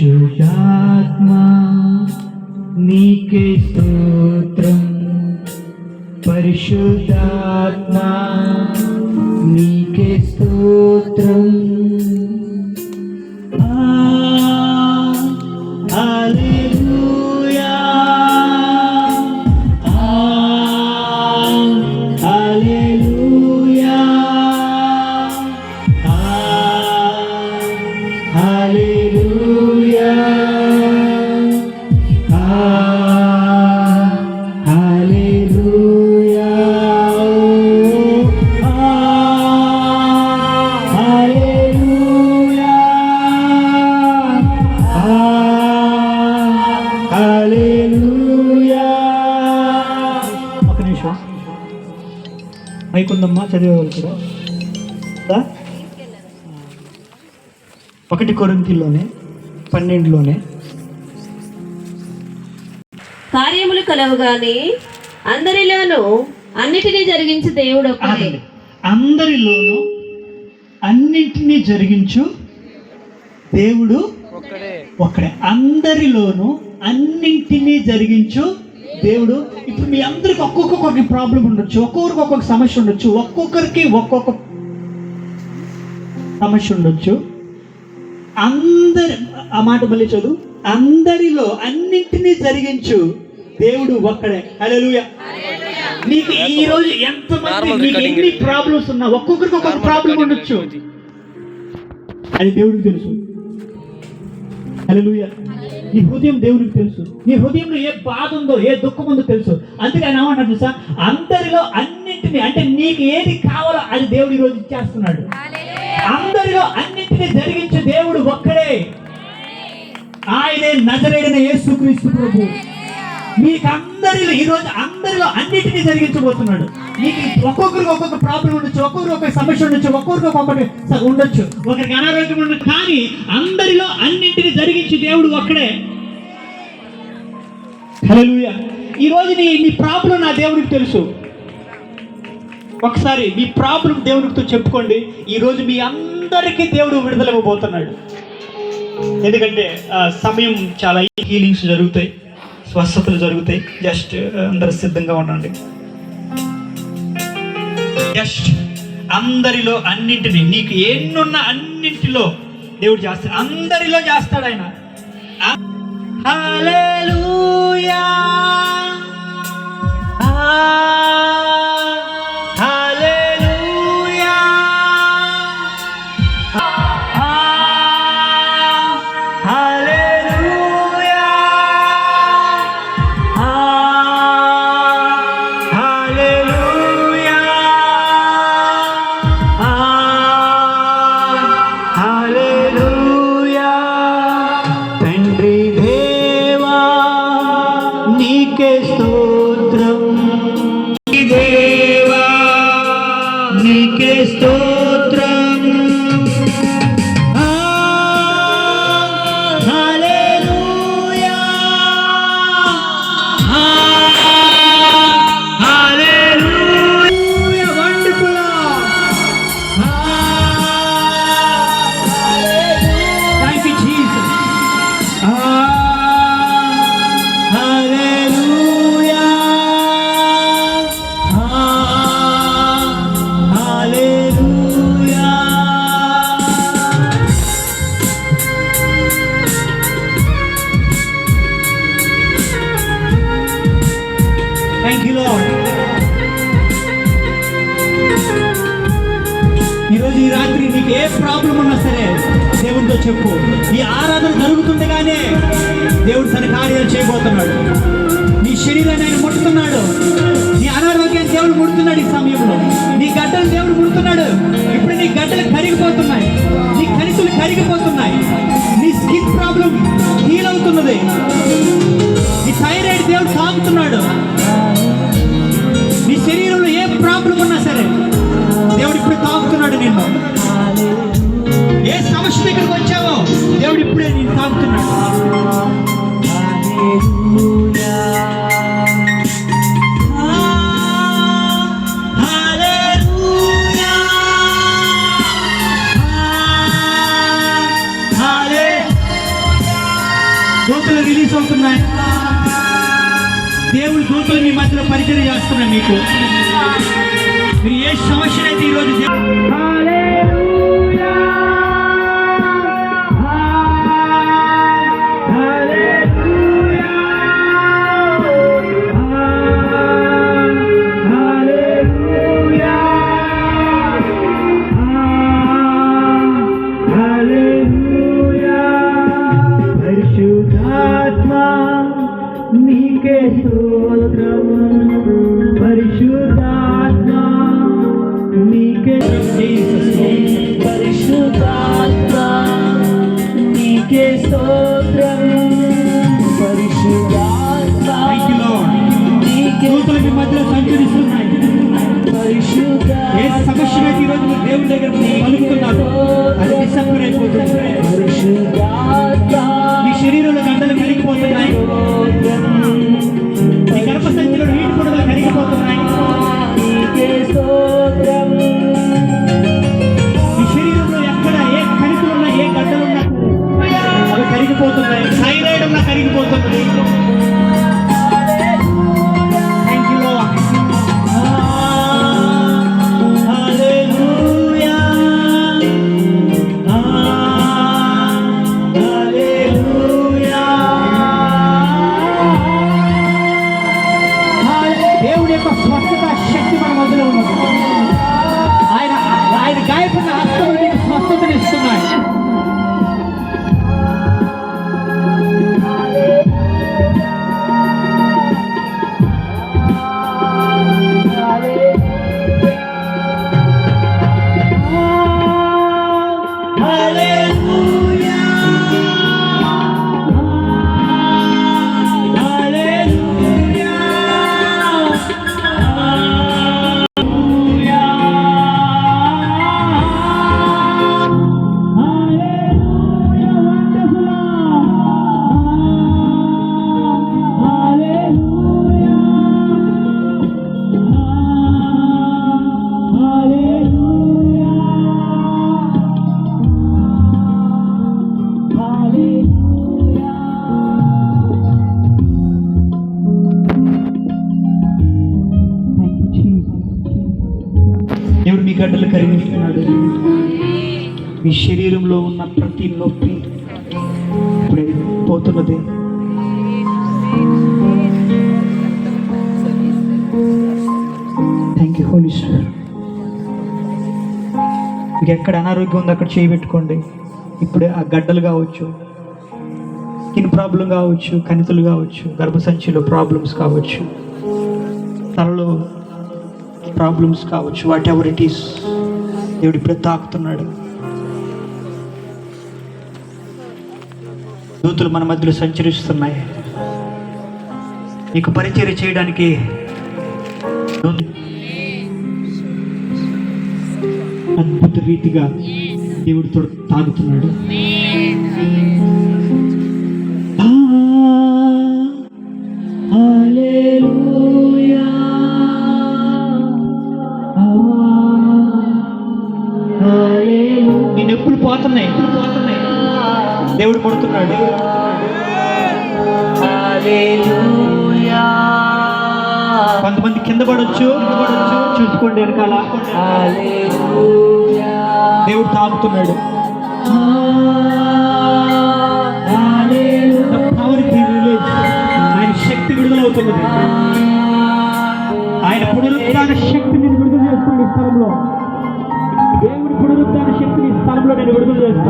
పరిశుద్ధాత్మా నీకే స్తోత్రం, పరిశుద్ధాత్మా నీకే స్తోత్రం. హల్లెలూయా, హల్లెలూయా, హల్లెలూయా, హల్లెలూయా, హల్లెలూయా, హల్లెలూయా. ఒక నిమిషం అయిపోందమ్మా, చదివేవాళ్ళు కూడా 1 కొరింథీయులోనే 12 కార్యములు కలవు గాని అందరిలోనూ అన్నిటినీ జరిగించు దేవుడు ఒక్కడే. అందరిలోనూ అన్నింటినీ జరిగించు దేవుడు ఒక్కడే. అందరిలోనూ అన్నింటినీ జరిగించు దేవుడు. ఇప్పుడు మీ అందరికి ఒక్కొక్క ప్రాబ్లం ఉండొచ్చు, ఒక్కొక్కరికి ఒక్కొక్క సమస్య ఉండొచ్చు, ఒక్కొక్కరికి ఒక్కొక్క సమస్య ఉండొచ్చు. అందరి ఆ మాట మళ్ళీ చదువు. అందరిలో అన్నింటినీ జరిగించు దేవుడు ఒక్కడే. హల్లెలూయా. నీకు ఈ రోజు ఎంతమంది నీకు ఎన్ని ప్రాబ్లమ్స్ ఉన్నా ఒక్కొక్కరికి ఒక్కొక్క ప్రాబ్లం ఉండొచ్చు, అది దేవుడికి తెలుసు. హల్లెలూయా. నీ హృదయం దేవుడికి తెలుసు. నీ హృదయంలో ఏ బాధ ఉందో, ఏ దుఃఖం ఉందో తెలుసు. అందుకే ఆయన ఏమన్నాడు తెలుసా, అందరిలో అన్నింటినీ, అంటే నీకు ఏది కావాలో అది దేవుడు ఈరోజు ఇచ్చేస్తున్నాడు. అందరిలో అన్నింటినీ జరిగించే దేవుడు ఒక్కడే, ఆయనే నజరేయుడైన యేసుక్రీస్తు ప్రభు. మీకు అందరిలో ఈరోజు అందరిలో అన్నింటినీ జరిగించబోతున్నాడు. మీకు ఒక్కొక్కరికి ఒక్కొక్క ప్రాబ్లం ఉండొచ్చు, ఒక్కొక్కరికి ఒక్కొక్క సమస్య ఉండొచ్చు, ఒక్కొక్కరికి ఒక్కొక్కటి ఉండొచ్చు, ఒకరికి అనారోగ్యం ఉండొచ్చు, కానీ అందరిలో అన్నింటినీ జరిగించే దేవుడు ఒక్కడే. హల్లెలూయా. ఈరోజు నీ ప్రాబ్లం నా దేవుడికి తెలుసు. ఒకసారి మీ ప్రాబ్లం దేవుడితో చెప్పుకోండి. ఈరోజు మీ అందరికీ దేవుడు విడుదల ఇవ్వబోతున్నాడు. ఎందుకంటే సమయం చాలా హీలింగ్స్ జరుగుతాయి, స్వస్థతలు జరుగుతాయి. జస్ట్ అందరూ సిద్ధంగా ఉండండి. జస్ట్ అందరిలో అన్నింటినీ, నీకు ఎన్నున్న అన్నింటిలో దేవుడు చేస్తాడు. అందరిలో చేస్తాడు ఆయన. హల్లెలూయా, హల్లెలూయా, హల్లెలూయా, హల్లెలూయా, హల్లెలూయా. తండ్రి దేవా నీకే స్తోత్రం, దేవా నీకే స్తోత్రం. Hallelujah, hallelujah. Wonderful. Thank you Jesus. Hallelujah, hallelujah. Thank you Lord. ఈరోజు ఈ రాత్రి నీకు ఏ ప్రాబ్లం ఉన్నా సరే దేవుడితో చెప్పు. ఈ ఆరాధన జరుగుతుండగానే దేవుడు తన కార్యాలు చేయబోతున్నాడు. నీ శరీరాన్ని ఆయన ముట్టుతున్నాడు. నీ అనారోగ్యాన్ని దేవుడు ముడుతున్నాడు. ఈ సమయంలో నీ గడ్డలు దేవుడు ముడుతున్నాడు. ఇప్పుడు నీ గడ్డలు కరిగిపోతున్నాయి, నీ కణితులు కరిగిపోతున్నాయి, నీ స్కిన్ ప్రాబ్లం హీల్ అవుతున్నది, నీ థైరాయిడ్ దేవుడు తాగుతున్నాడు. నీ శరీరంలో ఏ ప్రాబ్లం ఉన్నా సరే దేవుడు ఇప్పుడు తాగుతున్నాడు నిన్ను. ఏ సమస్య దగ్గరికి వచ్చావో దేవుడు ఇప్పుడే నేను తాగుతున్నాడు. హల్లెలూయా. దూతలు రిలీజ్ అవుతున్నాయి. దేవుడు దూతలు మీ మధ్యలో పరిచయం చేస్తున్నాయి. మీకు మీరు ఏ సమస్యనైతే ఈరోజు నీకే స్తోత్రము, పరిశుద్ధాత్మ నీకే పరిశుద్ధాత్మ నీకే స్తోత్రము, పరిశుద్ధాత్మ దూతలు మీ మధ్యలో సంచరిస్తున్నాయి. ఏ సమస్య ఈరోజు దేవుడి దగ్గర పలుకుతున్నారు, అది డిసెంబర్ అయిపోతుంది. మీ శరీరంలో గంటలు కరిగిపోతున్నాయి, మీ గర్భ సంచిలో నీటి పొడలు కరిగిపోతున్నాయి. మీ శరీరంలో ఎక్కడ ఏ కణితులున్నా, ఏ గడ్డలున్నా అవి కరిగిపోతున్నాయి. థైరాయిడ్ ఉన్నా కరిగిపోతుంది. Thank you Lord. Hallelujah, hallelujah. దేవుడి యొక్క స్వస్థత శక్తి మన మధ్యలో ఉన్నది. ఆయన గాయపడిన హస్తములు నీకు స్వస్థతను ఇస్తున్నాయి. దేవుడు మీ గడ్డలు కరిగిస్తున్నాడు. మీ శరీరంలో ఉన్న ప్రతి నొప్పి ఇప్పుడు పోతున్నది. Thank you Holy Spirit. మీకు ఎక్కడ అనారోగ్యం ఉందో అక్కడ చేయబెట్టుకోండి. ఇప్పుడే ఆ గడ్డలు కావచ్చు, స్కిన్ ప్రాబ్లం కావచ్చు, కణితులు కావచ్చు, గర్భసంచిలో ప్రాబ్లమ్స్ కావచ్చు, తలలో ప్రాబ్లమ్స్ కావచ్చు, వాట్ ఎవర్ ఇట్ ఈస్, దేవుడు ఇప్పుడే తాకుతున్నాడు. దూతలు మన మధ్యలో సంచరిస్తున్నాయి. నీకు పరిచర్య చేయడానికి అద్భుత రీతిగా దేవుడితో తాగుతున్నాడు. హల్లెలూయా, నీ నొప్పులు పోతున్నాయి, దేవుడు కొడుతున్నాడు. కొంతమంది కింద పడవచ్చు, చూసుకోండి వెనకాల. దేవుడు తాగుతున్నాడు. ఆయన శక్తి విడుదలవుతున్నది. ఆయన పునరుత్థాన శక్తి నేను విడుదల చేస్తాను ఈ స్థలంలో. దేవుడి పునరుత్థాన శక్తిని ఈ స్థలంలో నేను విడుదల చేస్తాను.